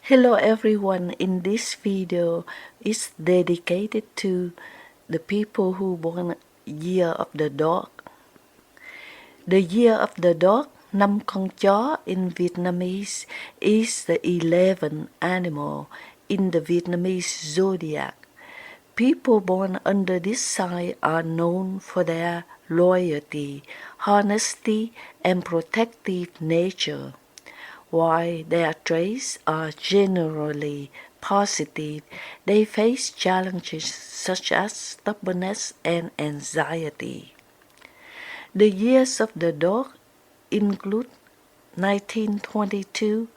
Hello everyone, in this video is dedicated to the people who born year of the dog. The year of the dog, năm con chó in Vietnamese, is the 11th animal in the Vietnamese Zodiac. People born under this sign are known for their loyalty, honesty, and protective nature. While their traits are generally positive, they face challenges such as stubbornness and anxiety. The years of the dog include 1922,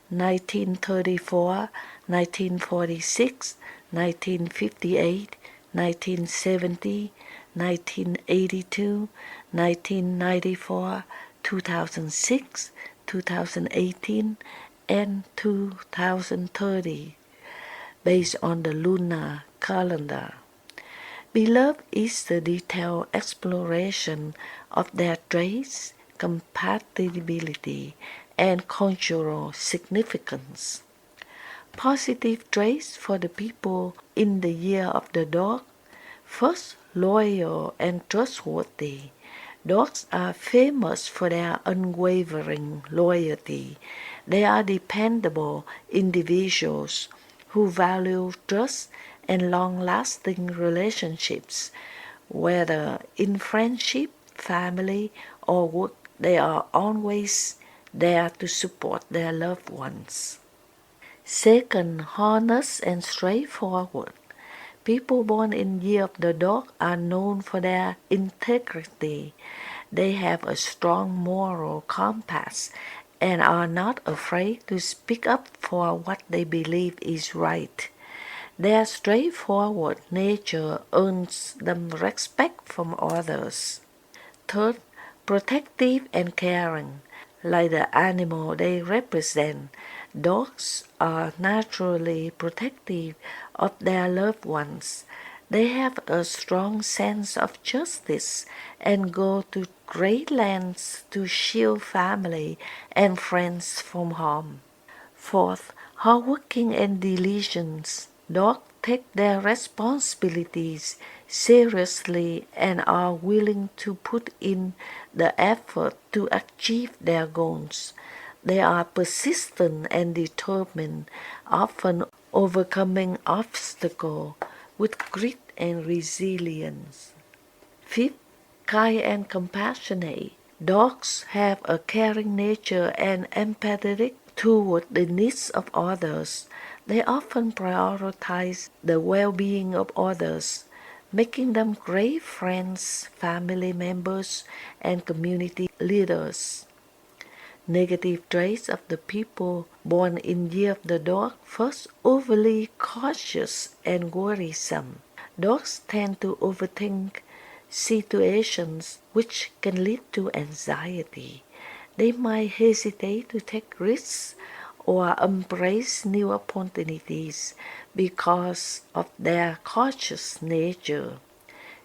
1934, 1946, 1958, 1970, 1982, 1994, 2006, 2018, and 2030, based on the lunar calendar. Beloved is the detailed exploration of their traits, compatibility, and cultural significance. Positive traits for the people in the year of the dog. First, loyal and trustworthy. Dogs are famous for their unwavering loyalty. They are dependable individuals who value trust and long-lasting relationships. Whether in friendship, family, or work, they are always there to support their loved ones. Second, honest and straightforward. People born in year of the dog are known for their integrity. They have a strong moral compass and are not afraid to speak up for what they believe is right. Their straightforward nature earns them respect from others. Third, protective and caring. Like the animal they represent, dogs are naturally protective of their loved ones. They have a strong sense of justice and go to great lengths to shield family and friends from harm. Fourth, hardworking and diligent. Dogs take their responsibilities seriously and are willing to put in the effort to achieve their goals. They are persistent and determined, often overcoming obstacles with grit and resilience. Fifth, kind and compassionate. Dogs have a caring nature and empathetic toward the needs of others. They often prioritize the well-being of others, making them great friends, family members, and community leaders. Negative traits of the people born in year of the dog. First, overly cautious and worrisome. Dogs tend to overthink situations which can lead to anxiety. They might hesitate to take risks or embrace new opportunities because of their cautious nature.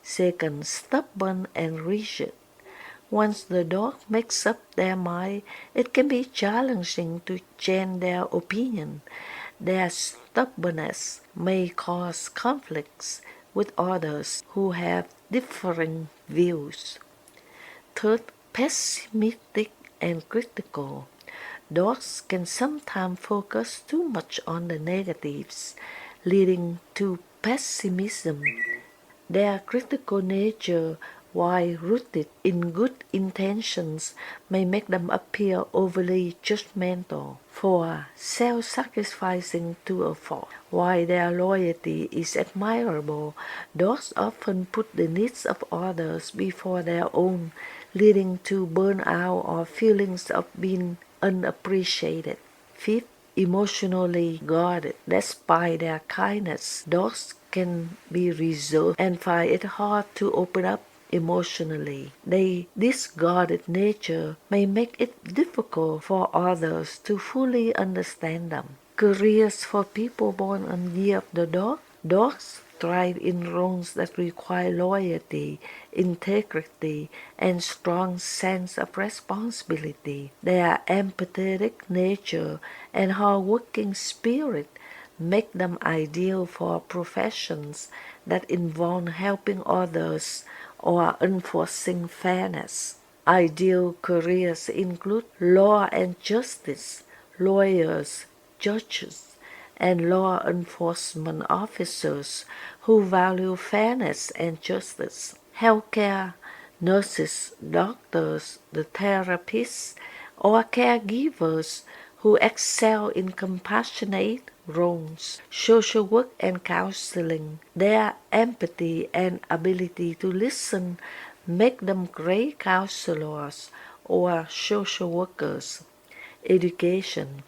Second, stubborn and rigid. Once the dog makes up their mind, it can be challenging to change their opinion. Their stubbornness may cause conflicts with others who have differing views. Third, pessimistic and critical. Dogs can sometimes focus too much on the negatives, leading to pessimism. Their critical nature, while rooted in good intentions, may make them appear overly judgmental, for self-sacrificing to a fault. While their loyalty is admirable, dogs often put the needs of others before their own, leading to burnout or feelings of being unappreciated. Fifth, emotionally guarded. Despite their kindness, dogs can be reserved and find it hard to open up emotionally. This guarded nature may make it difficult for others to fully understand them. Careers for people born on year of the dog. Dogs thrive in roles that require loyalty, integrity, and strong sense of responsibility. Their empathetic nature and hardworking spirit make them ideal for professions that involve helping others or enforcing fairness. Ideal careers include law and justice, lawyers, judges, and law enforcement officers who value fairness and justice. Healthcare, nurses, doctors, the therapists, or caregivers who excel in compassionate roles. Social work and counseling. Their empathy and ability to listen make them great counselors or social workers. Education.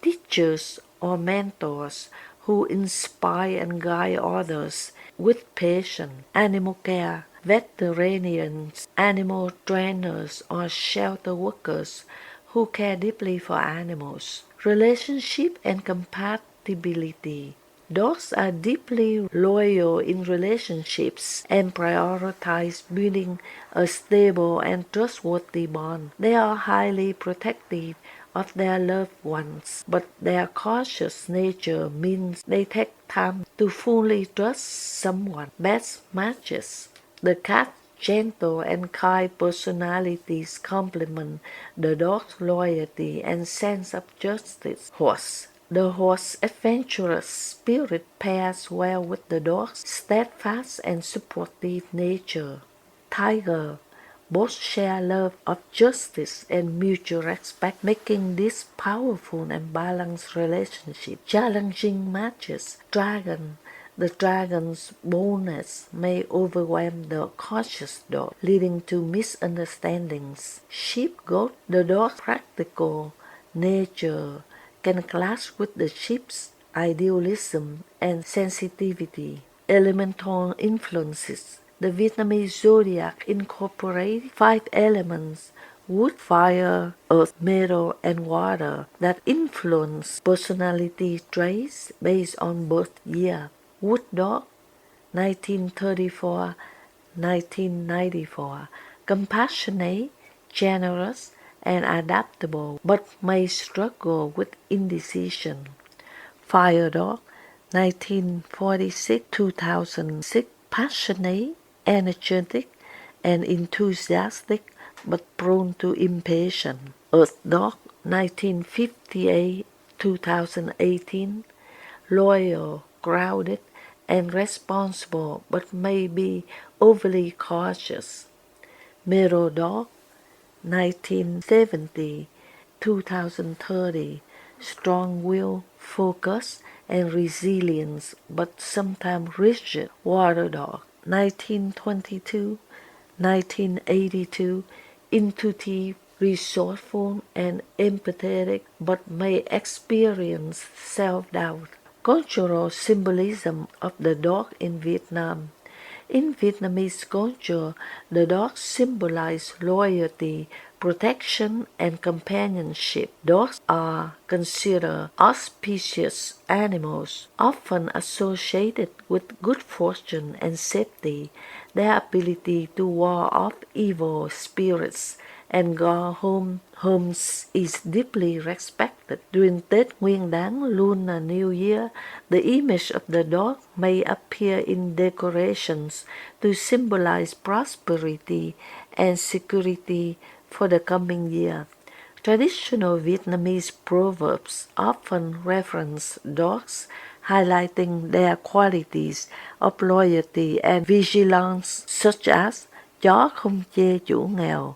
Teachers or mentors who inspire and guide others with patience. Animal care. Veterinarians, animal trainers, or shelter workers who care deeply for animals. Relationship and compatibility. Dogs are deeply loyal in relationships and prioritize building a stable and trustworthy bond. They are highly protective of their loved ones, but their cautious nature means they take time to fully trust someone. Best matches. The cat's gentle and kind personalities complement the dog's loyalty and sense of justice. Horse. The horse's adventurous spirit pairs well with the dog's steadfast and supportive nature. Tiger. Both share love of justice and mutual respect, making this powerful and balanced relationship. Challenging matches. Dragon. The dragon's boldness may overwhelm the cautious dog, leading to misunderstandings. Sheep goat. The dog's practical nature can clash with the sheep's idealism and sensitivity. Elemental influences. The Vietnamese Zodiac incorporates 5 elements: wood, fire, earth, metal, and water that influence personality traits based on birth year. Wood dog, 1934-1994, compassionate, generous, and adaptable, but may struggle with indecision. Fire dog, 1946-2006, passionate, energetic, and enthusiastic, but prone to impatience. Earth dog, 1958-2018, loyal, grounded, and responsible, but may be overly cautious. Mirror dog, 1970-2030, strong-willed, focused, and resilience, but sometimes rigid. Water dog, 1922-1982, intuitive, resourceful, and empathetic, but may experience self-doubt. Cultural symbolism of the dog in Vietnam. In Vietnamese culture, the dogs symbolize loyalty, protection, and companionship. Dogs are considered auspicious animals, often associated with good fortune and safety. Their ability to ward off evil spirits and guard homes is deeply respected. During Tết Nguyên Đán Lunar New Year, the image of the dog may appear in decorations to symbolize prosperity and security for the coming year. Traditional Vietnamese proverbs often reference dogs, highlighting their qualities of loyalty and vigilance, such as chó không chê chủ nghèo.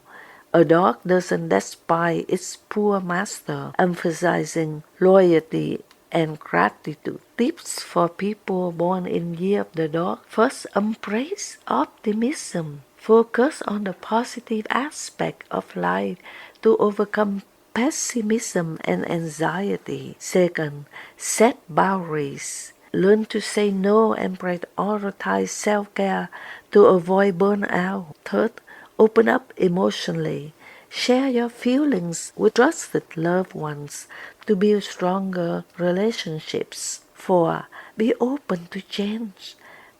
A dog doesn't despise its poor master, emphasizing loyalty and gratitude. Tips for people born in year of the dog. First, embrace optimism. Focus on the positive aspect of life to overcome pessimism and anxiety. Second, set boundaries. Learn to say no and prioritize self-care to avoid burnout. Third, open up emotionally. Share your feelings with trusted loved ones to build stronger relationships. 4. Be open to change.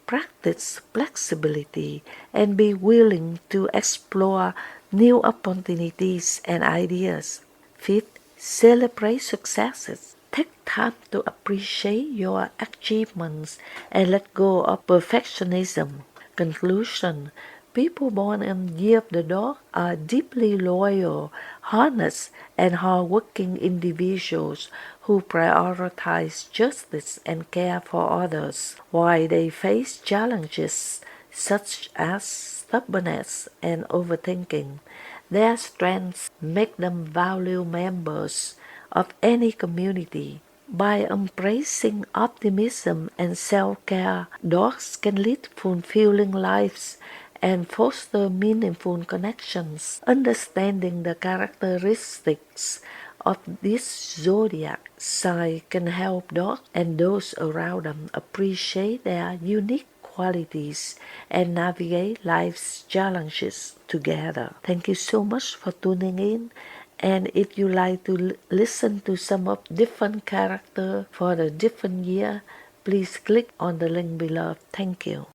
practice flexibility and be willing to explore new opportunities and ideas. Fifth, celebrate successes. Take time to appreciate your achievements and let go of perfectionism. Conclusion. People born in the year of the dog are deeply loyal, honest, and hardworking individuals who prioritize justice and care for others. While they face challenges such as stubbornness and overthinking, their strengths make them valued members of any community. By embracing optimism and self-care, dogs can lead fulfilling lives and foster meaningful connections. Understanding the characteristics of this zodiac sign can help dogs and those around them appreciate their unique qualities and navigate life's challenges together. Thank you so much for tuning in. And if you like to listen to some of different character for the different year, please click on the link below. Thank you.